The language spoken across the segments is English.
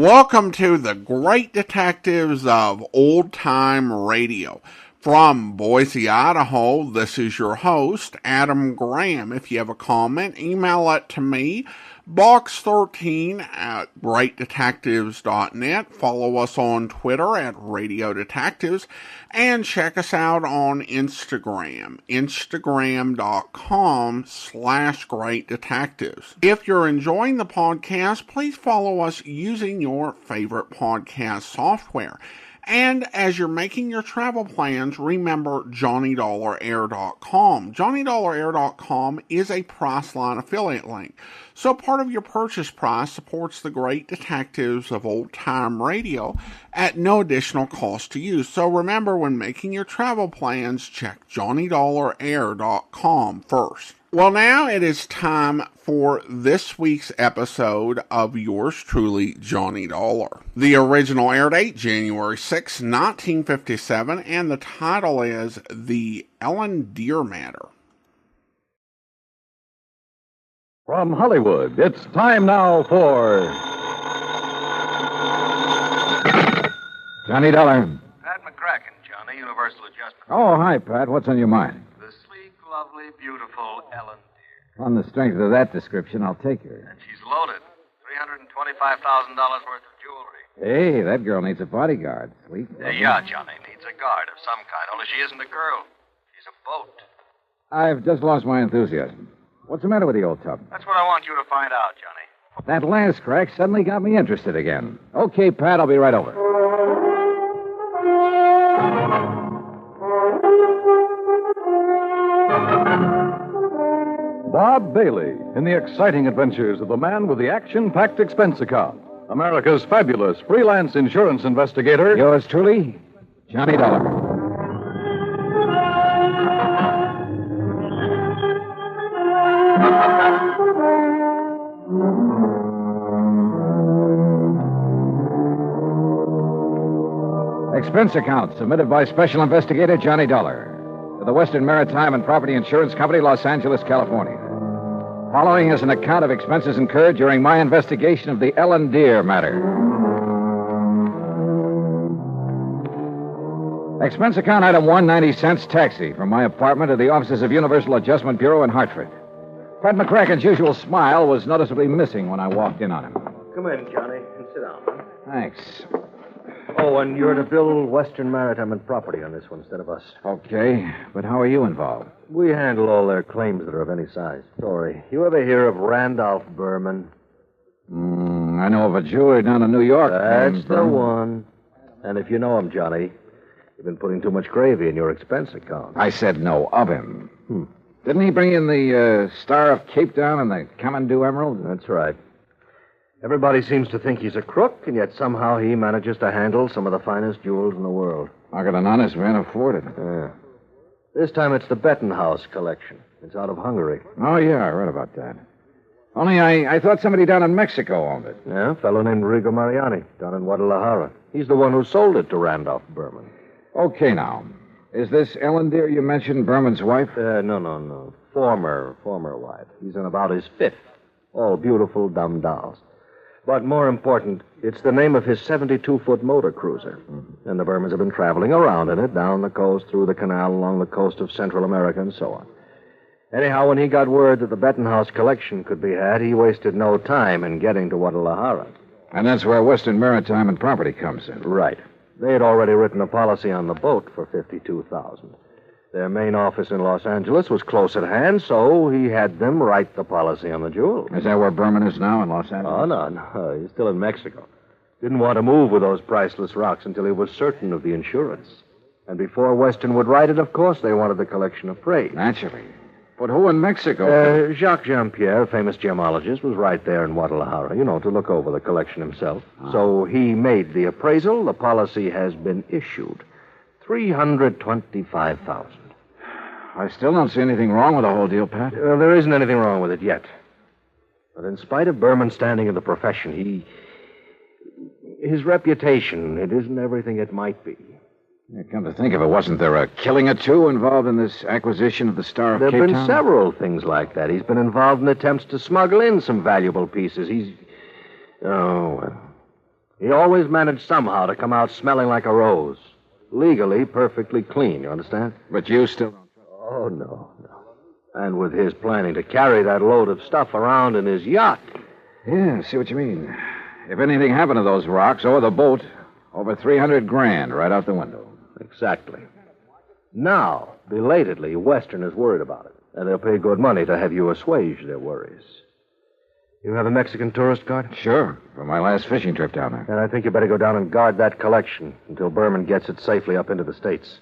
Welcome to the Great Detectives of Old Time Radio. From Boise, Idaho, this is your host, Adam Graham. If you have a comment, email it to me, box13@greatdetectives.net. Follow us on Twitter at Radio Detectives, and check us out on Instagram, instagram.com/greatdetectives. If you're enjoying the podcast, please follow us using your favorite podcast software. And as you're making your travel plans, remember JohnnyDollarAir.com. JohnnyDollarAir.com is a Priceline affiliate link. So part of your purchase price supports the Great Detectives of Old Time Radio at no additional cost to you. So remember, when making your travel plans, check JohnnyDollarAir.com first. Well, now it is time for this week's episode of yours truly, Johnny Dollar. The original air date, January 6, 1957, and the title is The Ellen Deer Matter. From Hollywood, it's time now for Johnny Dollar. Pat McCracken, Johnny, Universal Adjustment. Oh, hi, Pat. What's on your mind? The sleek, lovely, beautiful Ellen Deer. On the strength of that description, I'll take her. And she's loaded. $325,000 worth of jewelry. Hey, that girl needs a bodyguard. Sweet. Yeah, Johnny, needs a guard of some kind, only she isn't a girl. She's a boat. I've just lost my enthusiasm. What's the matter with the old tub? That's what I want you to find out, Johnny. That last crack suddenly got me interested again. Okay, Pat, I'll be right over. Bob Bailey in the exciting adventures of the man with the action-packed expense account. America's fabulous freelance insurance investigator. Yours truly, Johnny Dollar. Expense account submitted by Special Investigator Johnny Dollar to the Western Maritime and Property Insurance Company, Los Angeles, California. Following is an account of expenses incurred during my investigation of the Ellen Deer matter. Expense account item 1, 90 cents, taxi from my apartment to the offices of Universal Adjustment Bureau in Hartford. Pat McCracken's usual smile was noticeably missing when I walked in on him. Come in, Johnny, and sit down. Thanks. Oh, and you're to bill Western Maritime and Property on this one instead of us. Okay, but how are you involved? We handle all their claims that are of any size. Sorry. You ever hear of Randolph Berman? I know of a jeweler down in New York. That's the one. And if you know him, Johnny, you've been putting too much gravy in your expense account. I said no of him. Didn't he bring in the Star of Cape Town and the Kamandu Emerald? That's right. Everybody seems to think he's a crook, and yet somehow he manages to handle some of the finest jewels in the world. How could an honest man afford it? Yeah. This time it's the Bettenhouse collection. It's out of Hungary. Oh, yeah, I read about that. Only I thought somebody down in Mexico owned it. Yeah, a fellow named Rigo Mariani, down in Guadalajara. He's the one who sold it to Randolph Berman. Okay, now. Is this Ellen Deer you mentioned Berman's wife? No. Former wife. He's in about his fifth. All beautiful, dumb dolls. But more important, it's the name of his 72-foot motor cruiser. And the Bermans have been traveling around in it, down the coast, through the canal, along the coast of Central America, and so on. Anyhow, when he got word that the Bettenhouse collection could be had, he wasted no time in getting to Guadalajara. And that's where Western Maritime and Property comes in. Right. They had already written a policy on the boat for $52,000. Their main office in Los Angeles was close at hand, so he had them write the policy on the jewel. Is that where Berman is now, in Los Angeles? Oh, no. He's still in Mexico. Didn't want to move with those priceless rocks until he was certain of the insurance. And before Western would write it, of course, they wanted the collection appraised. Naturally. But who in Mexico? Jacques Jean-Pierre, famous gemologist, was right there in Guadalajara, to look over the collection himself. So he made the appraisal. The policy has been issued. $325,000. I still don't see anything wrong with the whole deal, Pat. There isn't anything wrong with it yet. But in spite of Berman's standing in the profession, his reputation, it isn't everything it might be. Come to think of it, wasn't there a killing or two involved in this acquisition of the Star of Cape Town? There have been several things like that. He's been involved in attempts to smuggle in some valuable pieces. He He always managed somehow to come out smelling like a rose. Legally, perfectly clean, you understand? But you still don't... Oh, no. And with his planning to carry that load of stuff around in his yacht. Yeah, I see what you mean. If anything happened to those rocks or the boat, over $300,000 right out the window. Exactly. Now, belatedly, Western is worried about it, and they'll pay good money to have you assuage their worries. You have a Mexican tourist card? Sure, from my last fishing trip down there. Then I think you better go down and guard that collection until Berman gets it safely up into the States.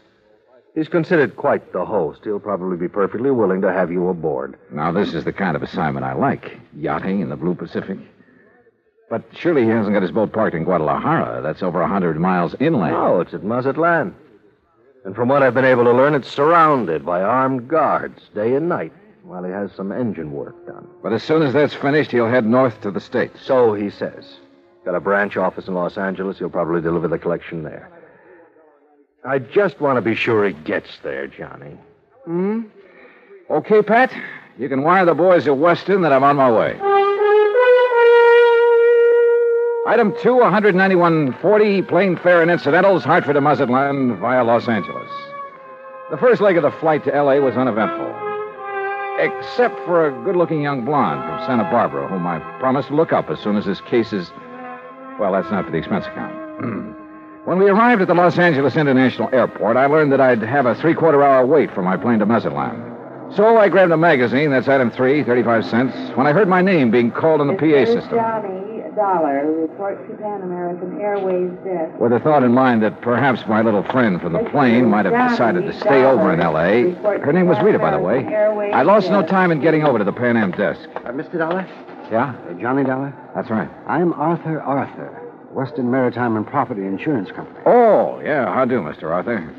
He's considered quite the host. He'll probably be perfectly willing to have you aboard. Now, this is the kind of assignment I like. Yachting in the Blue Pacific. But surely he hasn't got his boat parked in Guadalajara. That's over 100 miles inland. No, it's at Mazatlan. And from what I've been able to learn, it's surrounded by armed guards day and night while he has some engine work done. But as soon as that's finished, he'll head north to the States. So he says. Got a branch office in Los Angeles. He'll probably deliver the collection there. I just want to be sure he gets there, Johnny. Okay, Pat. You can wire the boys at Weston that I'm on my way. Item 2, 191.40, plane fare and incidentals, Hartford to Mazatlan via Los Angeles. The first leg of the flight to L.A. was uneventful. Except for a good-looking young blonde from Santa Barbara, whom I promised to look up as soon as his case is... Well, that's not for the expense account. When we arrived at the Los Angeles International Airport, I learned that I'd have a three-quarter-hour wait for my plane to Mazatlan. So I grabbed a magazine, that's item 3, 35 cents, when I heard my name being called on the PA system. Johnny Dollar, report to Pan American Airways desk. With the thought in mind that perhaps my little friend from the plane might have decided to stay over in L.A. Her name was Rita, by the way. I lost no time in getting over to the Pan Am desk. Mr. Dollar? Yeah? Johnny Dollar? That's right. I'm Arthur, Western Maritime and Property Insurance Company. Oh, yeah. How do, Mr. Arthur?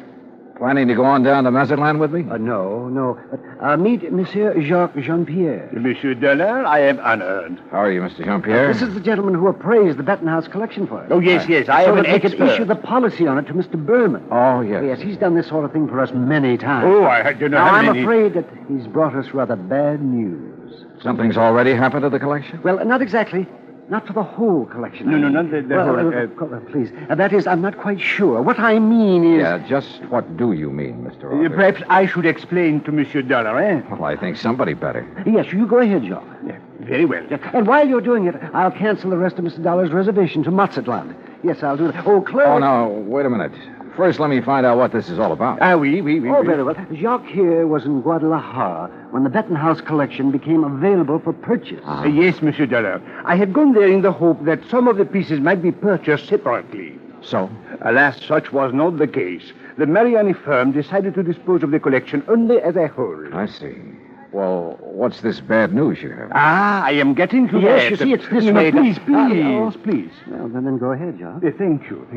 Planning to go on down to Mazatlan with me? No. But meet Monsieur Jacques Jean-Pierre. Monsieur Dollar, I am honored. How are you, Mr. Jean-Pierre? This is the gentleman who appraised the Benton House collection for us. Oh, yes. I so am that an they could expert. issue the policy on it to Mr. Berman. Oh, yes. Yes, he's done this sort of thing for us many times. Oh, I don't know now, how I'm many... afraid that he's brought us rather bad news. Something's already happened to the collection? Well, not exactly. Not for the whole collection. No, not the whole... please. That is, I'm not quite sure. What I mean is... Yeah, just what do you mean, Mr. Arthur? Perhaps I should explain to Monsieur Dollar, eh? Well, I think somebody better. Yes, you go ahead, Jacques. Yeah, very well. And while you're doing it, I'll cancel the rest of Mr. Dollar's reservation to Mazatlan. Yes, I'll do that. Oh, Claire... Oh, no, wait a minute. First, let me find out what this is all about. Oui. Oh, very well. Jacques here was in Guadalajara when the Benton House collection became available for purchase. Yes, Monsieur Dollar. I had gone there in the hope that some of the pieces might be purchased separately. So? Alas, such was not the case. The Mariani firm decided to dispose of the collection only as a whole. I see. Well, what's this bad news you have? I am getting to Yes, that. you see, it's this No, way. please. Please. Well, then go ahead, Jacques. Thank you.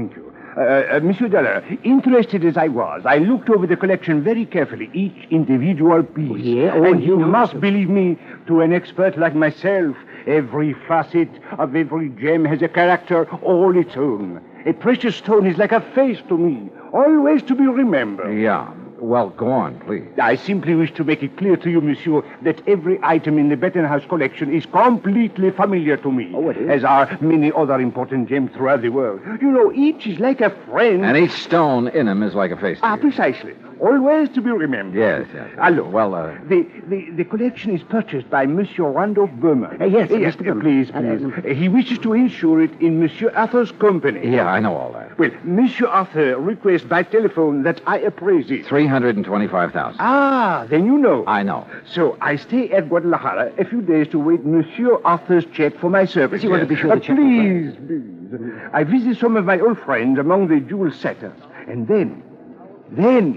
Monsieur Dollar, interested as I was, I looked over the collection very carefully, each individual piece. And you must believe me, to an expert like myself, every facet of every gem has a character all its own. A precious stone is like a face to me, always to be remembered. Yeah. Well, go on, please. I simply wish to make it clear to you, monsieur, that every item in the Benton House collection is completely familiar to me. Oh, it is? As are many other important gems throughout the world. You know, each is like a friend. And each stone in him is like a face to you. Precisely. Always to be remembered. Yes. Look, well, the collection is purchased by Monsieur Randolph Berman. Yes, Mr. Berman. Please. He wishes to insure it in Monsieur Arthur's company. Yeah, I know all that. Well, Monsieur Arthur requests by telephone that I appraise it. $325,000. Then you know. I know. So I stay at Guadalajara a few days to wait Monsieur Arthur's check for my services. You want to be sure the check... Please. I visit some of my old friends among the jewel setters. And then,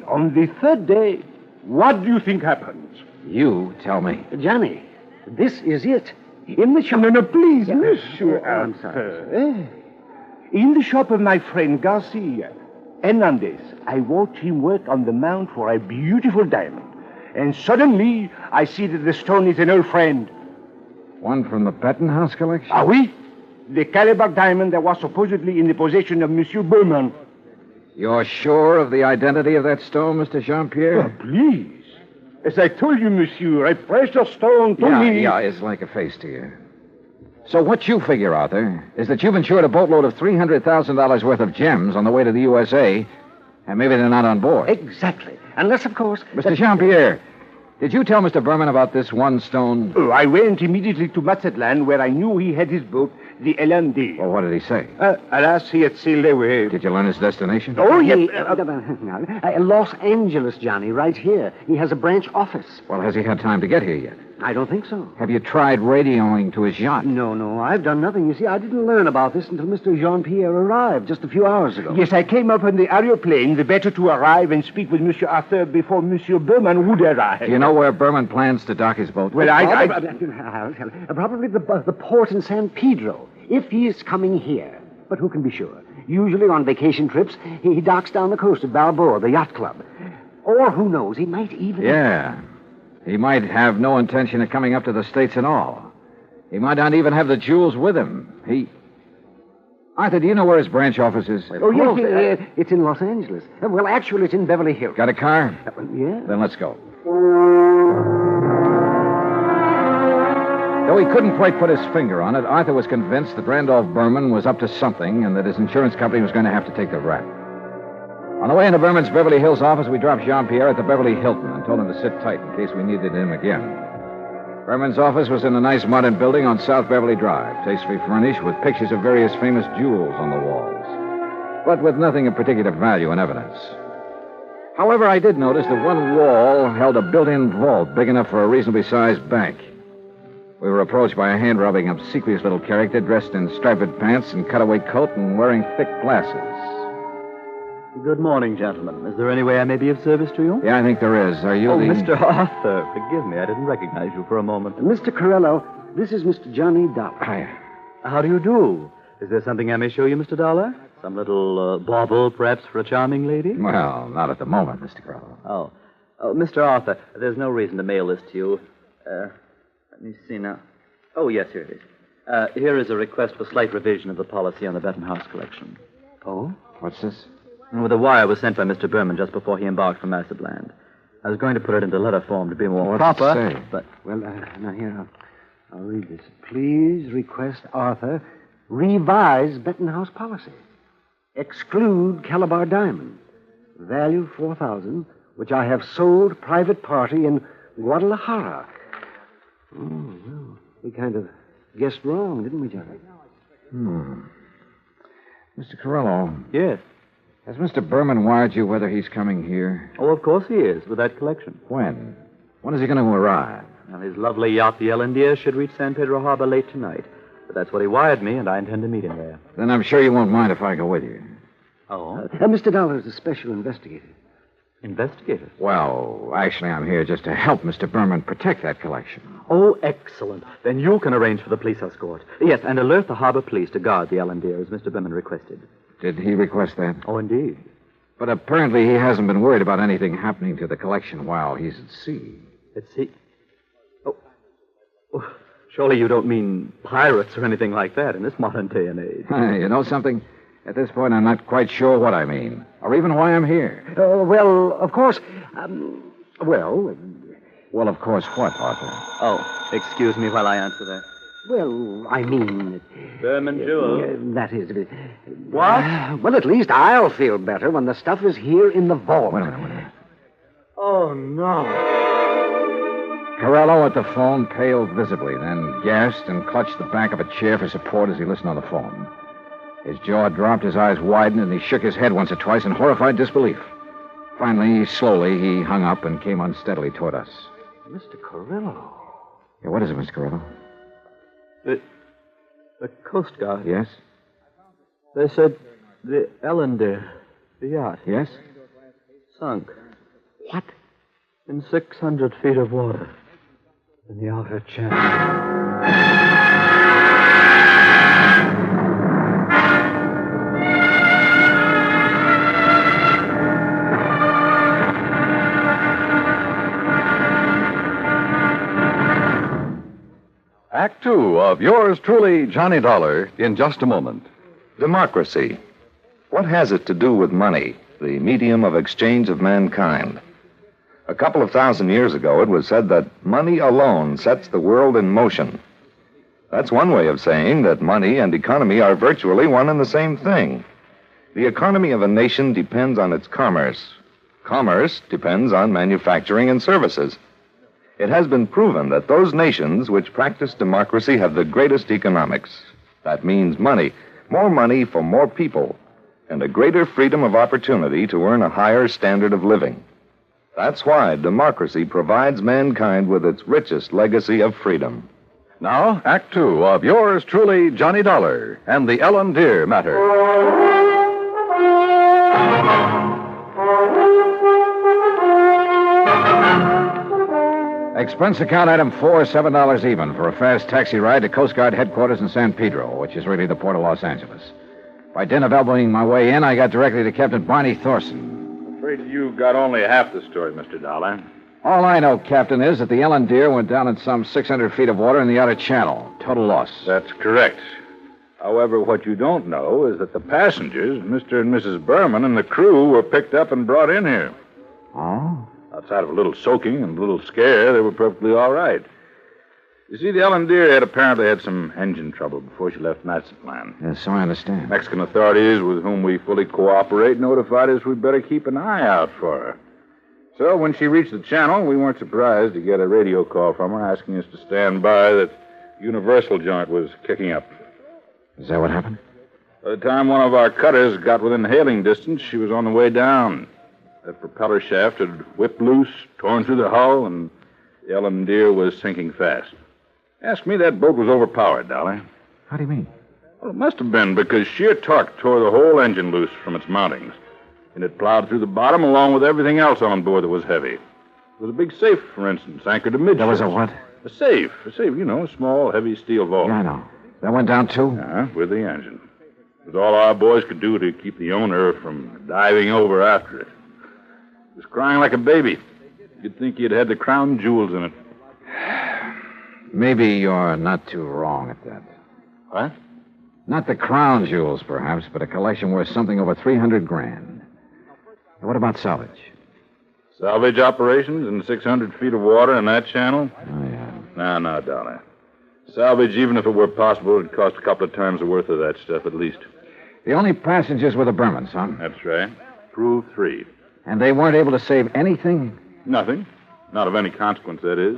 on the third day, what do you think happens? You tell me. Johnny, this is it. In the shop... No, please, Monsieur I'm Arthur. sorry. In the shop of my friend Garcia Hernandez, I watch him work on the mount for a beautiful diamond. And suddenly, I see that the stone is an old friend. One from the Benton House collection? Oui. The Calabar diamond that was supposedly in the possession of Monsieur Berman. You're sure of the identity of that stone, Mr. Jean-Pierre? Please. As I told you, monsieur, a precious stone to me. Yeah, it's like a face to you. So what you figure, Arthur, is that you've insured a boatload of $300,000 worth of gems on the way to the USA, and maybe they're not on board. Exactly. Unless, of course... Mr. Jean-Pierre, did you tell Mr. Berman about this one stone? Oh, I went immediately to Mazatlan, where I knew he had his boat, the LND. Well, what did he say? Alas, he had sailed away. Did you learn his destination? Oh, yes. Los Angeles, Johnny, right here. He has a branch office. Well, has he had time to get here yet? I don't think so. Have you tried radioing to his yacht? No, I've done nothing. You see, I didn't learn about this until Mr. Jean-Pierre arrived just a few hours ago. Yes, I came up on the aeroplane, the better to arrive and speak with Monsieur Arthur before Monsieur Berman would arrive. Do you know where Berman plans to dock his boat? Well, I'll tell you. Probably the port in San Pedro, if he is coming here. But who can be sure? Usually on vacation trips, he docks down the coast of Balboa, the yacht club. Or who knows, he might even... Yeah. He might have no intention of coming up to the States at all. He might not even have the jewels with him. Arthur, do you know where his branch office is? Oh, yes, it's in Los Angeles. Well, actually, it's in Beverly Hills. Got a car? Yeah. Then let's go. Though he couldn't quite put his finger on it, Arthur was convinced that Randolph Berman was up to something and that his insurance company was going to have to take the rap. On the way into Berman's Beverly Hills office, we dropped Jean-Pierre at the Beverly Hilton and told him to sit tight in case we needed him again. Berman's office was in a nice modern building on South Beverly Drive, tastefully furnished with pictures of various famous jewels on the walls, but with nothing of particular value in evidence. However, I did notice that one wall held a built-in vault big enough for a reasonably sized bank. We were approached by a hand-rubbing, obsequious little character dressed in striped pants and cutaway coat and wearing thick glasses. Good morning, gentlemen. Is there any way I may be of service to you? Yeah, I think there is. Are you Oh, the... Mr. Arthur, forgive me. I didn't recognize you for a moment. Mr. Corello, this is Mr. Johnny Dollar. Hi. How do you do? Is there something I may show you, Mr. Dollar? Some little bauble, perhaps, for a charming lady? Well, not at the moment, Mr. Corello. Oh, Mr. Arthur, there's no reason to mail this to you. Let me see now. Oh, yes, here it is. Here is a request for slight revision of the policy on the Benton House collection. Oh? What's this? Well, the wire was sent by Mr. Berman just before he embarked from Mazatlan. I was going to put it into letter form to be more What's proper, it say? but... Well, now here, I'll read this. Please request Arthur revise Benton House policy. Exclude Calabar diamond. Value $4,000, which I have sold private party in Guadalajara. Oh, well, we kind of guessed wrong, didn't we, Johnny? Mr. Corello, Yes. has Mr. Berman wired you whether he's coming here? Oh, of course he is, with that collection. When? When is he going to arrive? Now, his lovely yacht, the Ellendeer, should reach San Pedro Harbor late tonight. But that's what he wired me, and I intend to meet him there. Then I'm sure you won't mind if I go with you. Oh? Mr. Dollar is a special investigator. Investigator? Well, actually, I'm here just to help Mr. Berman protect that collection. Oh, excellent. Then you can arrange for the police escort. Yes, and alert the harbor police to guard the Ellendeer, as Mr. Berman requested. Did he request that? Oh, indeed. But apparently he hasn't been worried about anything happening to the collection while he's at sea. At sea? Oh, surely you don't mean pirates or anything like that in this modern day and age. You know something? At this point, I'm not quite sure what I mean, or even why I'm here. Well, of course, Well, of course, what, Arthur? Oh, excuse me while I answer that. well, I mean... Berman Jewel. that is... What? Well, at least I'll feel better when the stuff is here in the vault. Wait a minute. Oh, no. Corello at the phone paled visibly, then gasped and clutched the back of a chair for support as he listened on the phone. His jaw dropped, his eyes widened, and he shook his head once or twice in horrified disbelief. Finally, slowly, he hung up and came unsteadily toward us. Mr. Corello. Yeah, what is it, Mr. Corello? The Coast Guard. Yes? They said the Ellendeer, the yacht, Yes? sunk What? in 600 feet of water in the outer channel. Act Two of yours truly, Johnny Dollar, in just a moment. Democracy. What has it to do with money, the medium of exchange of mankind? A couple of thousand years ago, it was said that money alone sets the world in motion. That's one way of saying that money and economy are virtually one and the same thing. The economy of a nation depends on its commerce. Commerce depends on manufacturing and services. It has been proven that those nations which practice democracy have the greatest economics. That means money, more money for more people, and a greater freedom of opportunity to earn a higher standard of living. That's why democracy provides mankind with its richest legacy of freedom. Now, Act Two of yours truly, Johnny Dollar, and the Ellen Deer matter. Expense account item 4, $7 even for a fast taxi ride to Coast Guard headquarters in San Pedro, which is really the port of Los Angeles. By dint of elbowing my way in, I got directly to Captain Barney Thorson. I'm afraid you got only half the story, Mr. Dollar. All I know, Captain, is that the Ellen Deer went down in some 600 feet of water in the outer channel. Total loss. That's correct. However, what you don't know is that the passengers, Mr. and Mrs. Berman, and the crew were picked up and brought in here. Oh? Outside of a little soaking and a little scare, they were perfectly all right. You see, the Ellen Deer had apparently had some engine trouble before she left Mazatlan. Yes, so I understand. Mexican authorities, with whom we fully cooperate, notified us we'd better keep an eye out for her. So when she reached the channel, we weren't surprised to get a radio call from her asking us to stand by that Universal joint was kicking up. Is that what happened? By the time one of our cutters got within hailing distance, she was on the way down. That propeller shaft had whipped loose, torn through the hull, and the Ellen Deer was sinking fast. Ask me, that boat was overpowered, Dolly. How do you mean? Well, it must have been because sheer torque tore the whole engine loose from its mountings. And it plowed through the bottom along with everything else on board that was heavy. There was a big safe, for instance, anchored amidships. There was a what? A safe, you know, a small, heavy steel vault. Yeah, I know. That went down, too? Yeah, with the engine. It was all our boys could do to keep the owner from diving over after it. It was crying like a baby. You'd think he'd had the crown jewels in it. Maybe you're not too wrong at that. What? Not the crown jewels, perhaps, but a collection worth something over $300,000. What about salvage? Salvage operations in 600 feet of water in that channel? Oh, yeah. No, Dolly. Salvage, even if it were possible, it'd cost a couple of times the worth of that stuff at least. The only passengers were the Bermans, huh? That's right. Crew 3. And they weren't able to save anything? Nothing. Not of any consequence, that is.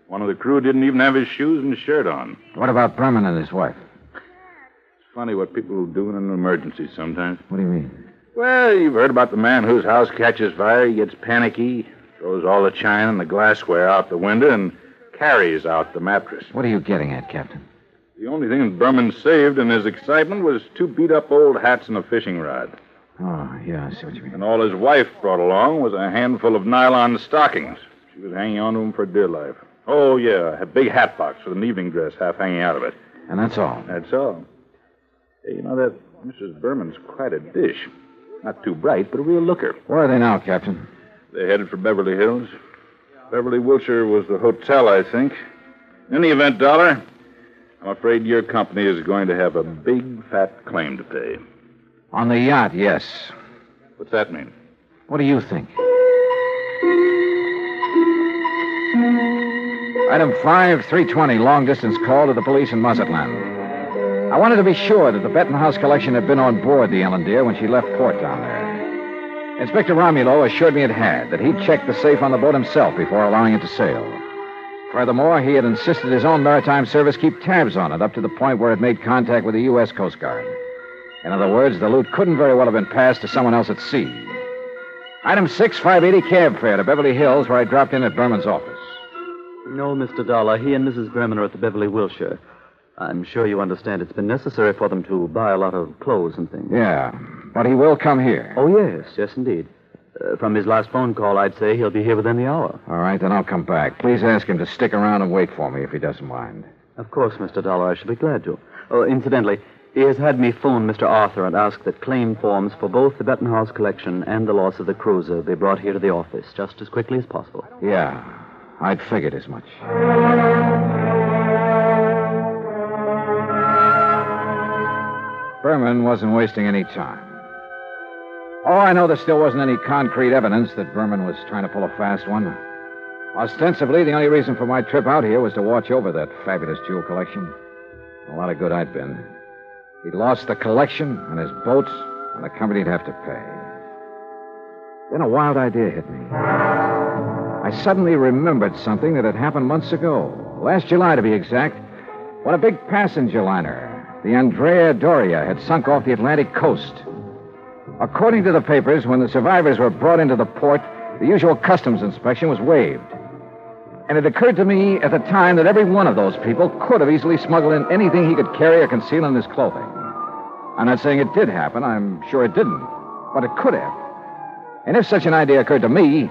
One of the crew didn't even have his shoes and shirt on. What about Berman and his wife? It's funny what people will do in an emergency sometimes. What do you mean? Well, you've heard about the man whose house catches fire. He gets panicky, throws all the china and the glassware out the window, and carries out the mattress. What are you getting at, Captain? The only thing that Berman saved in his excitement was 2 beat-up old hats and a fishing rod. Oh, yeah, I see what you mean. And all his wife brought along was a handful of nylon stockings. She was hanging on to them for dear life. Oh, yeah, a big hat box with an evening dress half hanging out of it. And that's all? That's all. Hey, you know, that Mrs. Berman's quite a dish. Not too bright, but a real looker. Where are they now, Captain? They're headed for Beverly Hills. Beverly, Wilshire was the hotel, I think. In any event, Dollar, I'm afraid your company is going to have a big, fat claim to pay. On the yacht, yes. What's that mean? What do you think? Item 5, 320, long-distance call to the police in Mazatlan. I wanted to be sure that the Bettenhouse collection had been on board the Ellen Deer when she left port down there. Inspector Romulo assured me it had, that he'd checked the safe on the boat himself before allowing it to sail. Furthermore, he had insisted his own maritime service keep tabs on it up to the point where it made contact with the U.S. Coast Guard. In other words, the loot couldn't very well have been passed to someone else at sea. Item 6, 580 cab fare to Beverly Hills, where I dropped in at Berman's office. No, Mr. Dollar. He and Mrs. Berman are at the Beverly Wilshire. I'm sure you understand it's been necessary for them to buy a lot of clothes and things. Yeah, but he will come here. Oh, yes, indeed. From his last phone call, I'd say he'll be here within the hour. All right, then I'll come back. Please ask him to stick around and wait for me if he doesn't mind. Of course, Mr. Dollar, I shall be glad to. Oh, incidentally, he has had me phone Mr. Arthur and ask that claim forms for both the Bettenhouse collection and the loss of the cruiser be brought here to the office just as quickly as possible. Yeah, I'd figured as much. Berman wasn't wasting any time. Oh, I know there still wasn't any concrete evidence that Berman was trying to pull a fast one. Ostensibly, the only reason for my trip out here was to watch over that fabulous jewel collection. A lot of good I'd been. He'd lost the collection and his boats, and the company'd have to pay. Then a wild idea hit me. I suddenly remembered something that had happened months ago, last July to be exact, when a big passenger liner, the Andrea Doria, had sunk off the Atlantic coast. According to the papers, when the survivors were brought into the port, the usual customs inspection was waived. And it occurred to me at the time that every one of those people could have easily smuggled in anything he could carry or conceal in his clothing. I'm not saying it did happen. I'm sure it didn't. But it could have. And if such an idea occurred to me,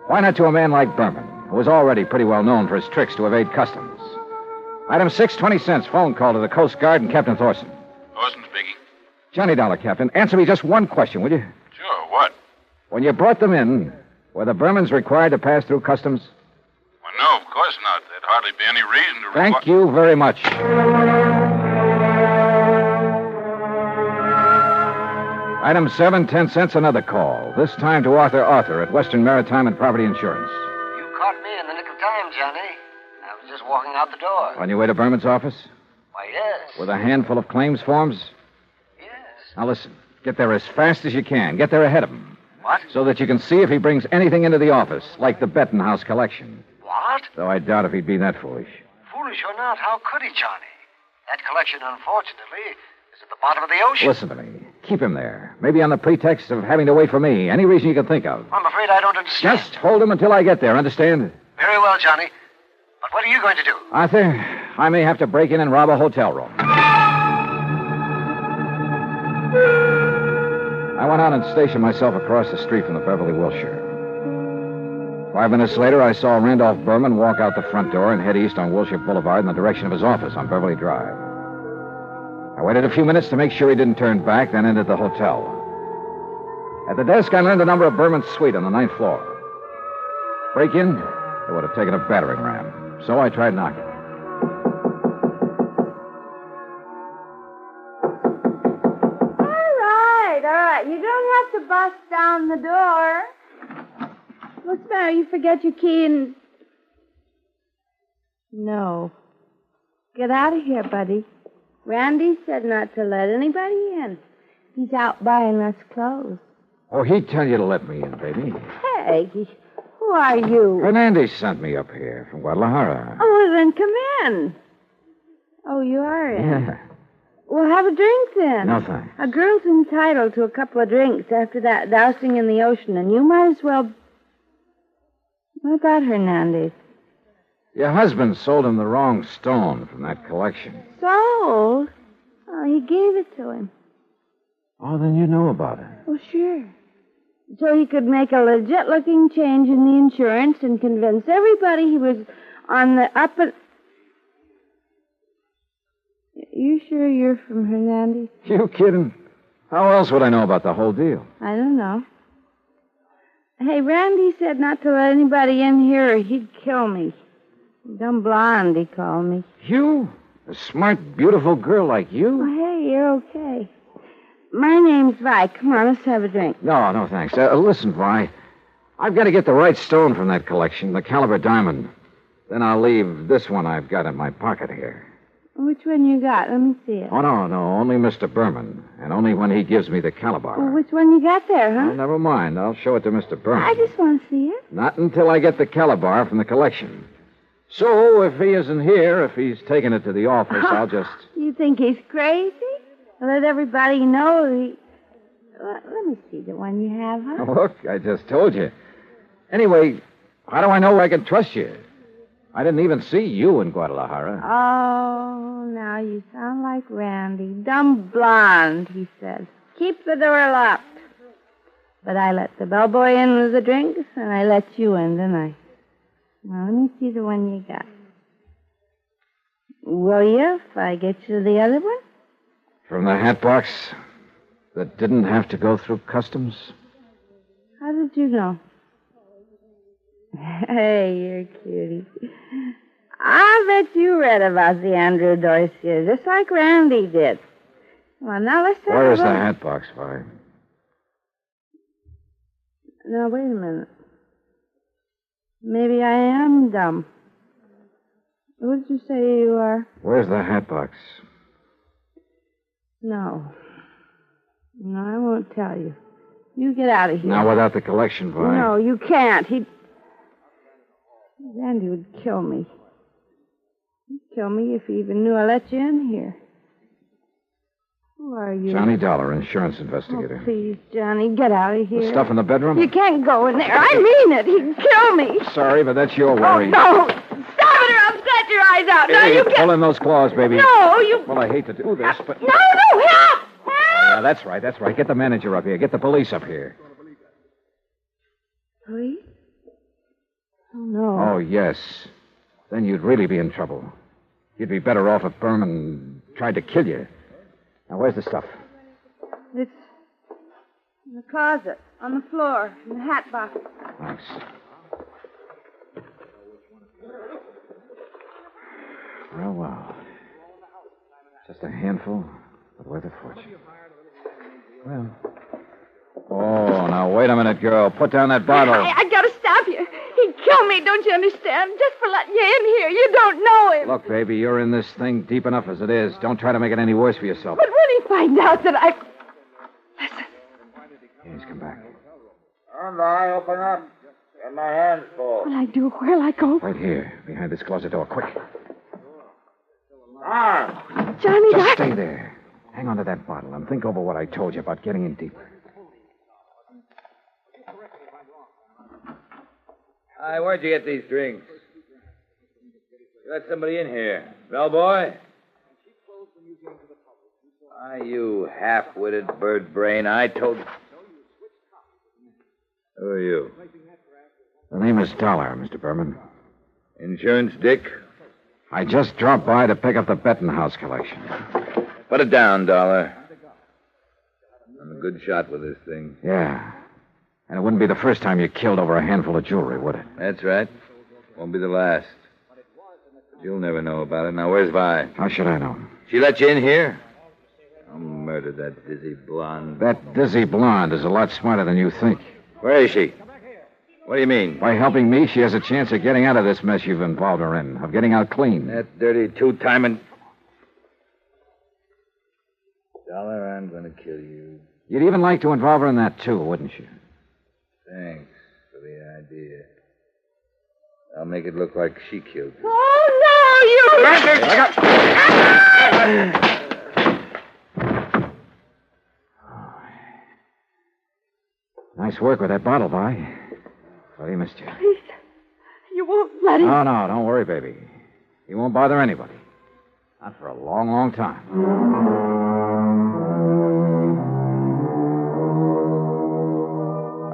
why not to a man like Berman, who was already pretty well known for his tricks to evade customs? Item 6, 20 cents, phone call to the Coast Guard and Captain Thorson. Thorson speaking. Johnny Dollar, Captain. Answer me just one question, will you? Sure, what? When you brought them in, were the Bermans required to pass through customs? Well, no, of course not. There'd hardly be any reason to... Thank you very much. Item 7, 10 cents, another call. This time to Arthur at Western Maritime and Property Insurance. You caught me in the nick of time, Johnny. I was just walking out the door. On your way to Berman's office? Why, yes. With a handful of claims forms? Yes. Now listen, get there as fast as you can. Get there ahead of him. What? So that you can see if he brings anything into the office, like the Bettenhouse collection. What? Though I doubt if he'd be that foolish. Foolish or not, how could he, Johnny? That collection, unfortunately, is at the bottom of the ocean. Listen to me. Keep him there. Maybe on the pretext of having to wait for me. Any reason you can think of. I'm afraid I don't understand. Just hold him until I get there, understand? Very well, Johnny. But what are you going to do? Arthur, I may have to break in and rob a hotel room. I went out and stationed myself across the street from the Beverly Wilshire. 5 minutes later, I saw Randolph Berman walk out the front door and head east on Wilshire Boulevard in the direction of his office on Beverly Drive. I waited a few minutes to make sure he didn't turn back, then entered the hotel. At the desk, I learned the number of Berman's suite on the 9th floor. Break in? It would have taken a battering ram. So I tried knocking. All right. You don't have to bust down the door. What's the matter? You forget your key and... No. Get out of here, buddy. Randy said not to let anybody in. He's out buying us clothes. Oh, he'd tell you to let me in, baby. Hey, who are you? Hernandez sent me up here from Guadalajara. Oh, well, then come in. Oh, you are in? Yeah. Well, have a drink then. No, thanks. A girl's entitled to a couple of drinks after that dousing in the ocean, and you might as well... What about Hernandez? Your husband sold him the wrong stone from that collection. Sold? Oh, he gave it to him. Oh, then you know about it. Oh, sure. So he could make a legit-looking change in the insurance and convince everybody he was on the up and... You sure you're from Hernandez? You kidding? How else would I know about the whole deal? I don't know. Hey, Randy said not to let anybody in here or he'd kill me. Dumb blonde, he called me. You? A smart, beautiful girl like you? Oh, hey, you're okay. My name's Vi. Come on, let's have a drink. No, thanks. Listen, Vi. I've got to get the right stone from that collection, the caliber diamond. Then I'll leave this one I've got in my pocket here. Which one you got? Let me see it. Oh, no. Only Mr. Berman. And only when he gives me the caliber. Well, which one you got there, huh? Oh, never mind. I'll show it to Mr. Berman. I just want to see it. Not until I get the caliber from the collection. So, if he isn't here, if he's taken it to the office, I'll just... You think he's crazy? Let everybody know he... Let me see the one you have, huh? Look, I just told you. Anyway, how do I know I can trust you? I didn't even see you in Guadalajara. Oh, now you sound like Randy. Dumb blonde, he said. Keep the door locked. But I let the bellboy in with the drinks, and I let you in, didn't I? Now, let me see the one you got. Will you, if I get you the other one? From the hat box that didn't have to go through customs? How did you know? Hey, you're a cutie. I bet you read about the Andrea Doria, just like Randy did. Well, now let's have Where is the hat box, Vi? Now, wait a minute. Maybe I am dumb. Who did you say you are? Where's the hat box? No. No, I won't tell you. You get out of here. Now, without the collection, boy. No, you can't. Randy would kill me. He'd kill me if he even knew I let you in here. Who are you? Johnny Dollar, insurance investigator. Oh, please, Johnny, get out of here. The stuff in the bedroom? You can't go in there. I mean it. He'd kill me. Sorry, but that's your worry. Oh, no. Stop it or I'll scratch your eyes out. Hey, Now you pull in those claws, baby. No, you... Well, I hate to do this, but... No, help! Yeah, that's right. Get the manager up here. Get the police up here. Police? Oh, no. Oh, yes. Then you'd really be in trouble. You'd be better off if Berman tried to kill you. Now, where's the stuff? It's in the closet, on the floor, in the hat box. Thanks. Well. Just a handful, but worth a fortune. Well. Oh, now, wait a minute, girl. Put down that bottle. I gotta stop you. He'd kill me, don't you understand? Just for letting you in here. You don't know him. Look, baby, you're in this thing deep enough as it is. Don't try to make it any worse for yourself. But when he finds out that I... Listen. He's come back. And I open up. Get my hands full. What'll I do? Where'll I go? Right here, behind this closet door. Quick. Johnny, Just stay there. Hang on to that bottle and think over what I told you about getting in deeper. Hi, where'd you get these drinks? You let somebody in here. Bellboy? Why, you half-witted bird brain, I told... Who are you? The name is Dollar, Mr. Berman. Insurance Dick? I just dropped by to pick up the Bettenhouse collection. Put it down, Dollar. I'm a good shot with this thing. Yeah. And it wouldn't be the first time you killed over a handful of jewelry, would it? That's right. Won't be the last. But you'll never know about it. Now, where's Vi? How should I know? She let you in here? I'll murder that dizzy blonde. That dizzy blonde is a lot smarter than you think. Where is she? What do you mean? By helping me, she has a chance of getting out of this mess you've involved her in, of getting out clean. That dirty two-timing... Dollar, I'm going to kill you. You'd even like to involve her in that, too, wouldn't you? Thanks for the idea. I'll make it look like she killed you. Oh, Nice work with that bottle, Vi. Sorry he missed you. Please, you won't let him... No, don't worry, baby. He won't bother anybody. Not for a long, long time.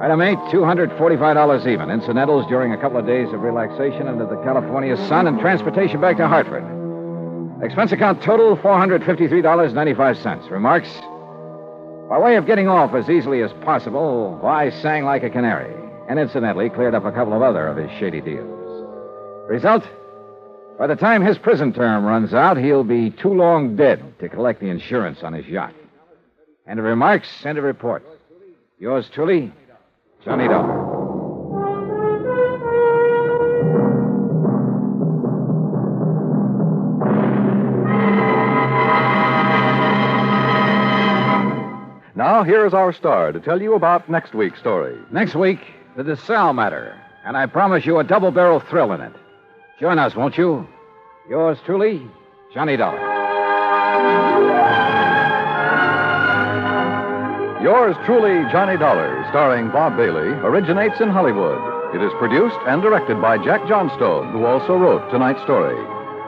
Item 8, $245 even. Incidentals during a couple of days of relaxation under the California sun and transportation back to Hartford. Expense account total, $453.95. Remarks? By way of getting off as easily as possible, Vi sang like a canary, and incidentally cleared up a couple of other of his shady deals. Result? By the time his prison term runs out, he'll be too long dead to collect the insurance on his yacht. End of remarks, end of report. Yours truly, Johnny Dollar. Now, here is our star to tell you about next week's story. Next week, the DeSalle matter. And I promise you a double-barrel thrill in it. Join us, won't you? Yours truly, Johnny Dollar. Yours truly, Johnny Dollar, starring Bob Bailey, originates in Hollywood. It is produced and directed by Jack Johnstone, who also wrote tonight's story.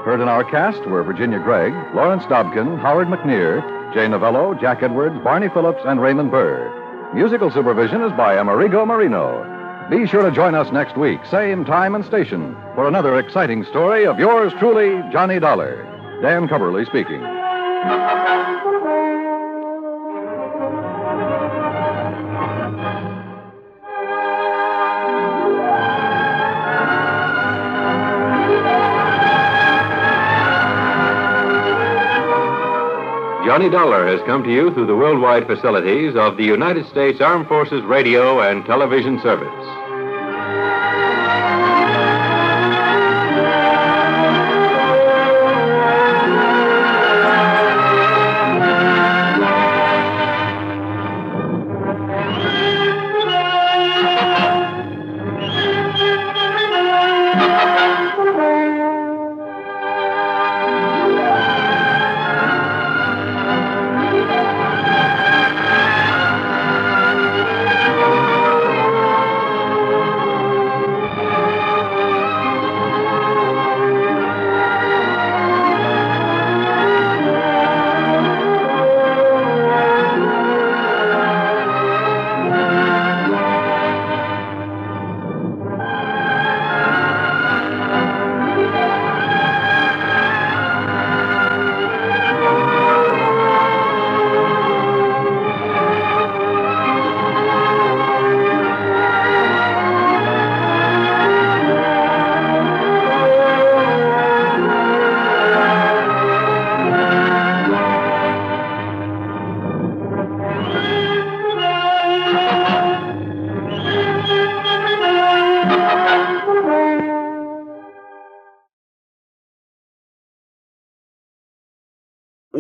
Heard in our cast were Virginia Gregg, Lawrence Dobkin, Howard McNear, Jay Novello, Jack Edwards, Barney Phillips, and Raymond Burr. Musical supervision is by Amerigo Marino. Be sure to join us next week, same time and station, for another exciting story of yours truly, Johnny Dollar. Dan Cubberly speaking. Johnny Dollar has come to you through the worldwide facilities of the United States Armed Forces Radio and Television Service.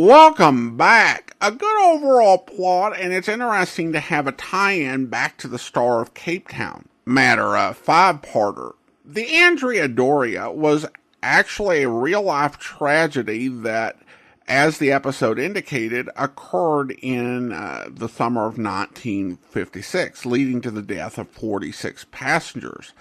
Welcome back. A good overall plot, and it's interesting to have a tie-in back to the Star of Cape Town matter, a 5-parter. The Andrea Doria was actually a real-life tragedy that, as the episode indicated, occurred in the summer of 1956, leading to the death of 46 passengers.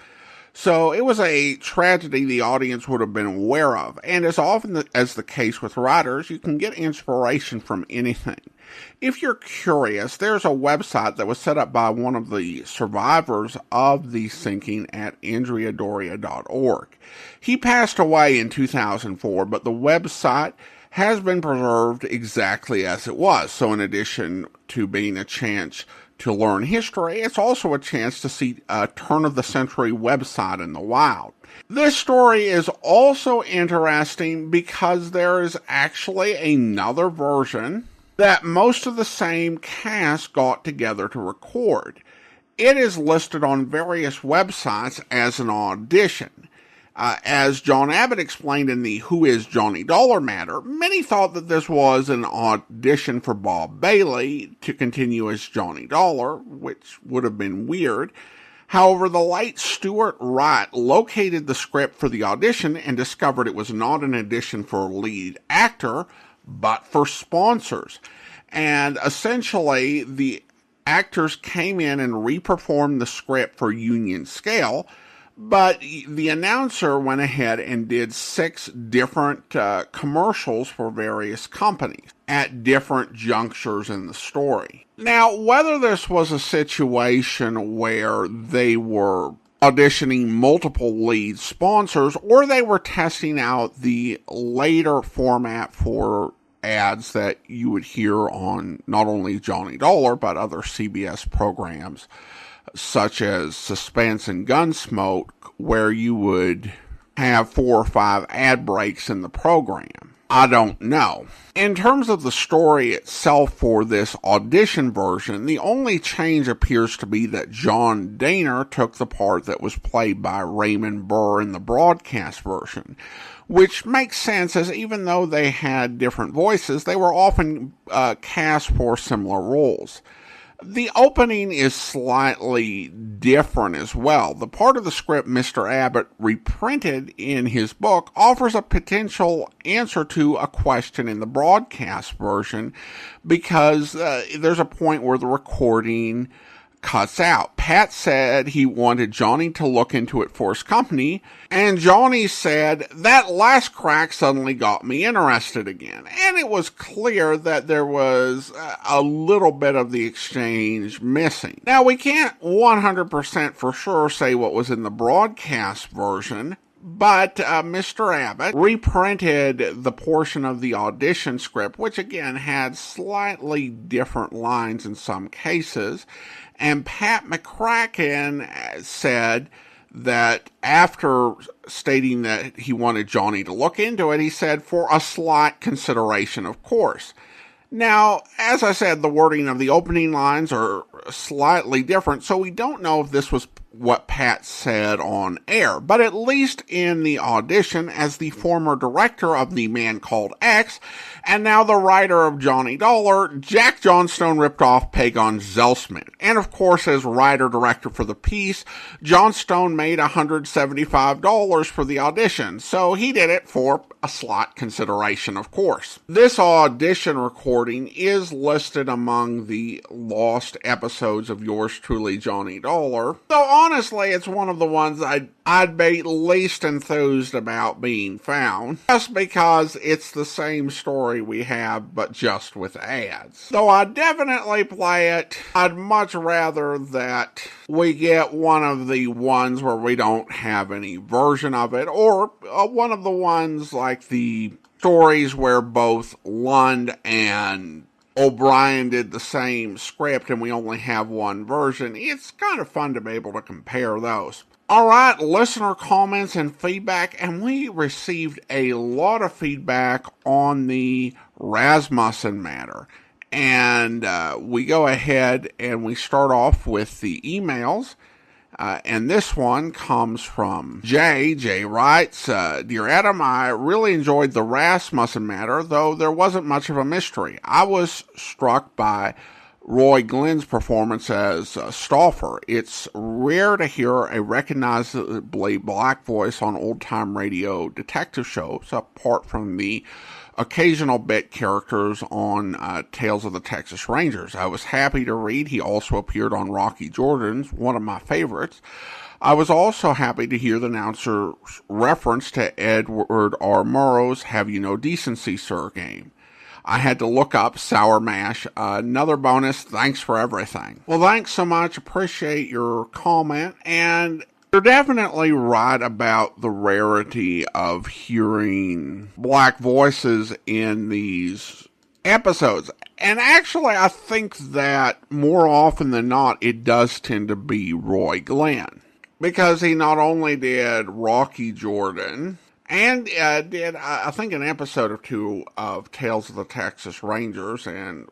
So it was a tragedy the audience would have been aware of, and as often as the case with writers, you can get inspiration from anything. If you're curious, there's a website that was set up by one of the survivors of the sinking at andreadoria.org. He passed away in 2004, but the website has been preserved exactly as it was. So in addition to being a chance to learn history, it's also a chance to see a turn-of-the-century website in the wild. This story is also interesting because there is actually another version that most of the same cast got together to record. It is listed on various websites as an audition. As John Abbott explained in the Who is Johnny Dollar matter, many thought that this was an audition for Bob Bailey to continue as Johnny Dollar, which would have been weird. However, the late Stuart Wright located the script for the audition and discovered it was not an audition for a lead actor, but for sponsors. And essentially, the actors came in and reperformed the script for Union Scale, but the announcer went ahead and did 6 different commercials for various companies at different junctures in the story. Now, whether this was a situation where they were auditioning multiple lead sponsors or they were testing out the later format for ads that you would hear on not only Johnny Dollar but other CBS programs, such as Suspense and Gunsmoke, where you would have 4 or 5 ad breaks in the program. I don't know. In terms of the story itself for this audition version, the only change appears to be that John Daner took the part that was played by Raymond Burr in the broadcast version, which makes sense, as even though they had different voices, they were often cast for similar roles. The opening is slightly different as well. The part of the script Mr. Abbott reprinted in his book offers a potential answer to a question in the broadcast version, because there's a point where the recording cuts out. Pat said he wanted Johnny to look into it for his company, and Johnny said, "That last crack suddenly got me interested again." And it was clear that there was a little bit of the exchange missing. Now, we can't 100% for sure say what was in the broadcast version, but Mr. Abbott reprinted the portion of the audition script, which again had slightly different lines in some cases. And Pat McCracken said that after stating that he wanted Johnny to look into it, he said, "For a slight consideration, of course." Now, as I said, the wording of the opening lines are slightly different, so we don't know if this was what Pat said on air. But at least in the audition, as the former director of The Man Called X, and now the writer of Johnny Dollar, Jack Johnstone ripped off Pagon Zelsman. And of course, as writer-director for the piece, Johnstone made $175 for the audition, so he did it for a slight consideration, of course. This audition recording is listed among the lost episodes of Yours Truly, Johnny Dollar, though honestly, it's one of the ones I'd be least enthused about being found, just because it's the same story we have, but just with ads. Though I'd definitely play it, I'd much rather that we get one of the ones where we don't have any version of it, or one of the ones like the stories where both Lund and O'Brien did the same script and we only have one version. It's kind of fun to be able to compare those. Alright, listener comments and feedback, and we received a lot of feedback on the Rasmussen matter. And we go ahead and we start off with the emails. And this one comes from Jay. Jay writes, Dear Adam, I really enjoyed the Rasmussen matter, though there wasn't much of a mystery. I was struck by Roy Glenn's performance as Stauffer. It's rare to hear a recognizably black voice on old-time radio detective shows, apart from the occasional bit characters on Tales of the Texas Rangers. I was happy to read he also appeared on Rocky Jordan's, one of my favorites. I was also happy to hear the announcer's reference to Edward R. Murrow's Have You No Decency, Sir game. I had to look up Sour Mash. Another bonus, thanks for everything. Well, thanks so much. Appreciate your comment. And you're definitely right about the rarity of hearing black voices in these episodes. And actually, I think that more often than not, it does tend to be Roy Glenn. Because he not only did Rocky Jordan, and did, I think, an episode or two of Tales of the Texas Rangers and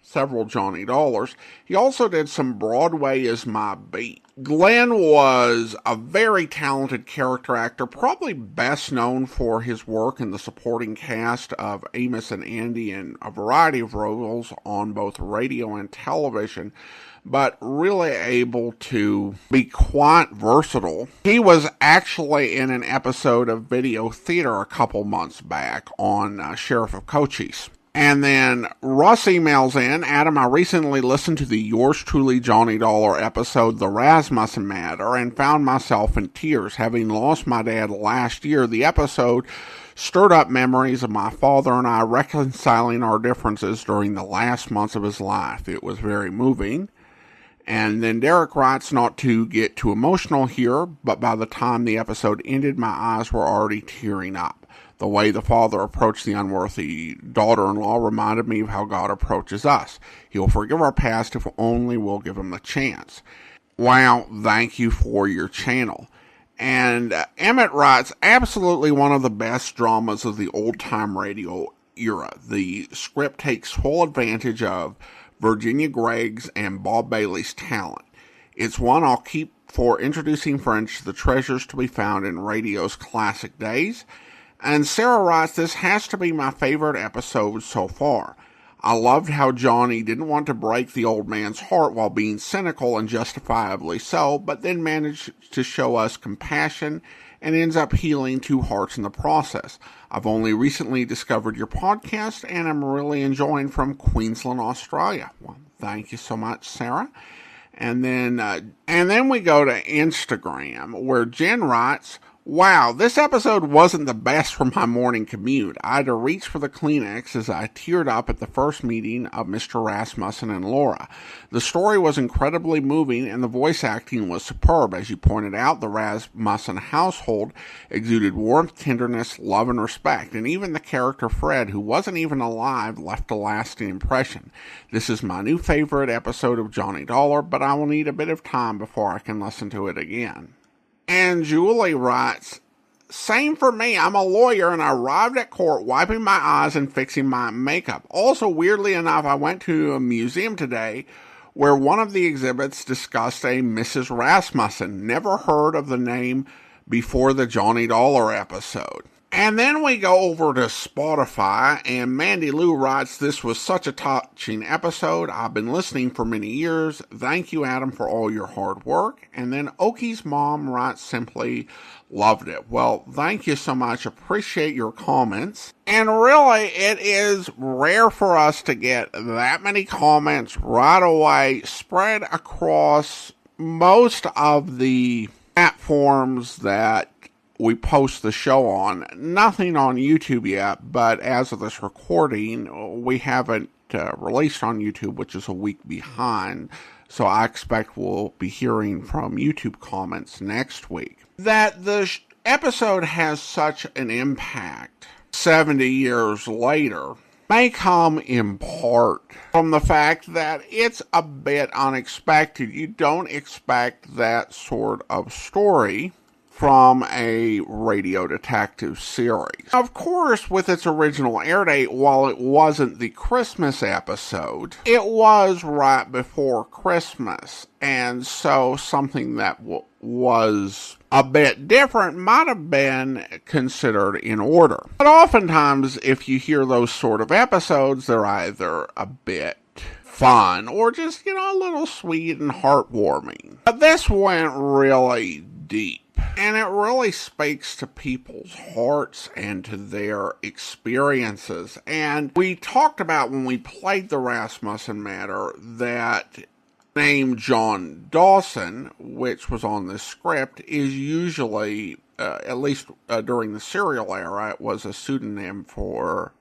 several Johnny Dollars. He also did some Broadway Is My Beat. Glenn was a very talented character actor, probably best known for his work in the supporting cast of Amos and Andy in a variety of roles on both radio and television, but really able to be quite versatile. He was actually in an episode of Video Theater a couple months back on Sheriff of Cochise. And then Russ emails in, Adam, I recently listened to the Yours Truly Johnny Dollar episode, The Rasmussen Matter, and found myself in tears. Having lost my dad last year, the episode stirred up memories of my father and I reconciling our differences during the last months of his life. It was very moving. And then Derek writes, not to get too emotional here, but by the time the episode ended, my eyes were already tearing up. The way the father approached the unworthy daughter-in-law reminded me of how God approaches us. He'll forgive our past if only we'll give him a chance. Wow, thank you for your channel. And Emmett writes, absolutely one of the best dramas of the old-time radio era. The script takes full advantage of Virginia Gregg's and Bob Bailey's talent. It's one I'll keep for introducing friends to the treasures to be found in radio's classic days. And Sarah writes, this has to be my favorite episode so far. I loved how Johnny didn't want to break the old man's heart while being cynical, and justifiably so, but then managed to show us compassion and ends up healing two hearts in the process. I've only recently discovered your podcast, and I'm really enjoying from Queensland, Australia. Well, thank you so much, Sarah. And then we go to Instagram, where Jen writes, wow, this episode wasn't the best for my morning commute. I had to reach for the Kleenex as I teared up at the first meeting of Mr. Rasmussen and Laura. The story was incredibly moving and the voice acting was superb. As you pointed out, the Rasmussen household exuded warmth, tenderness, love, and respect. And even the character Fred, who wasn't even alive, left a lasting impression. This is my new favorite episode of Johnny Dollar, but I will need a bit of time before I can listen to it again. And Julie writes, same for me. I'm a lawyer and I arrived at court wiping my eyes and fixing my makeup. Also, weirdly enough, I went to a museum today where one of the exhibits discussed a Mrs. Rasmussen. Never heard of the name before the Johnny Dollar episode. And then we go over to Spotify, and Mandy Lou writes, this was such a touching episode. I've been listening for many years. Thank you, Adam, for all your hard work. And then Oki's mom writes simply, loved it. Well, thank you so much. Appreciate your comments. And really, it is rare for us to get that many comments right away, spread across most of the platforms that we post the show on. Nothing on YouTube yet, but as of this recording, we haven't released on YouTube, which is a week behind. So I expect we'll be hearing from YouTube comments next week. That the episode has such an impact 70 years later may come in part from the fact that it's a bit unexpected. You don't expect that sort of story from a radio detective series. Of course, with its original air date, while it wasn't the Christmas episode, it was right before Christmas, and so something that was a bit different might have been considered in order. But oftentimes, if you hear those sort of episodes, they're either a bit fun or just, a little sweet and heartwarming. But this went really deep. And it really speaks to people's hearts and to their experiences. And we talked about when we played the Rasmussen Matter that name John Dawson, which was on this script, is usually, at least during the serial era, it was a pseudonym for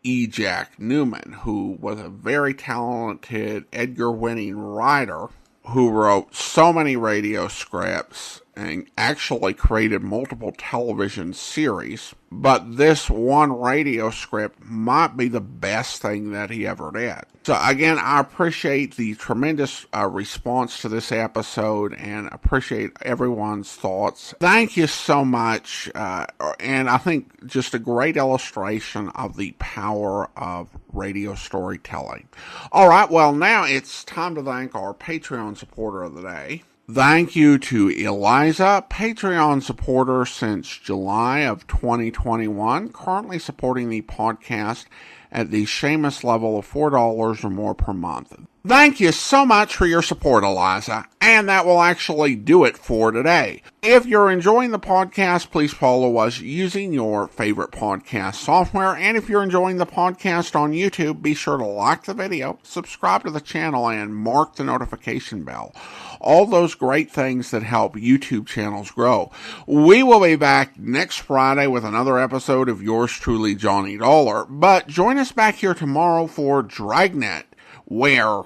E. Jack Newman, who was a very talented Edgar-winning writer who wrote so many radio scripts and actually created multiple television series. But this one radio script might be the best thing that he ever did. So again, I appreciate the tremendous response to this episode and appreciate everyone's thoughts. Thank you so much. And I think just a great illustration of the power of radio storytelling. All right, well, now it's time to thank our Patreon supporter of the day. Thank you to Eliza, Patreon supporter since July of 2021, currently supporting the podcast at the Seamus level of $4 or more per month. Thank you so much for your support, Eliza, and that will actually do it for today. If you're enjoying the podcast, please follow us using your favorite podcast software, and if you're enjoying the podcast on YouTube, be sure to like the video, subscribe to the channel, and mark the notification bell. All those great things that help YouTube channels grow. We will be back next Friday with another episode of yours truly, Johnny Dollar, but join us back here tomorrow for Dragnet, where...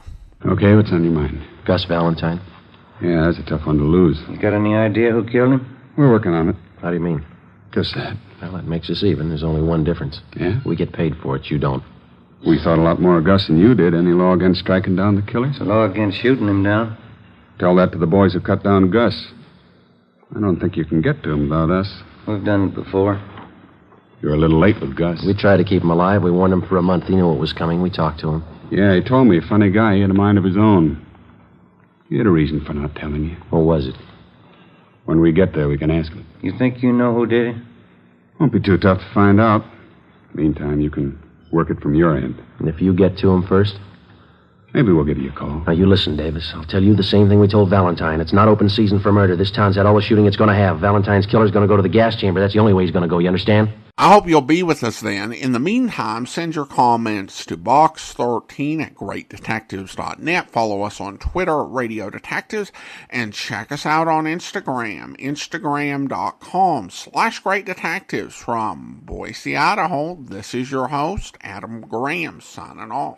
Okay, what's on your mind? Gus Valentine. Yeah, that's a tough one to lose. You got any idea who killed him? We're working on it. How do you mean? Just that. Well, that makes us even. There's only one difference. Yeah? We get paid for it. You don't. We thought a lot more of Gus than you did. Any law against striking down the killers? It's a law against shooting him down. Tell that to the boys who cut down Gus. I don't think you can get to him without us. We've done it before. You're a little late with Gus. We tried to keep him alive. We warned him for a month. He knew what was coming. We talked to him. Yeah, he told me. Funny guy. He had a mind of his own. He had a reason for not telling you. What was it? When we get there, we can ask him. You think you know who did it? Won't be too tough to find out. Meantime, you can work it from your end. And if you get to him first? Maybe we'll give you a call. Now, you listen, Davis. I'll tell you the same thing we told Valentine. It's not open season for murder. This town's had all the shooting it's going to have. Valentine's killer's going to go to the gas chamber. That's the only way he's going to go. You understand? I hope you'll be with us then. In the meantime, send your comments to box13@greatdetectives.net. Follow us on Twitter, Radio Detectives, and check us out on Instagram, instagram.com/greatdetectives. From Boise, Idaho, this is your host, Adam Graham, signing off.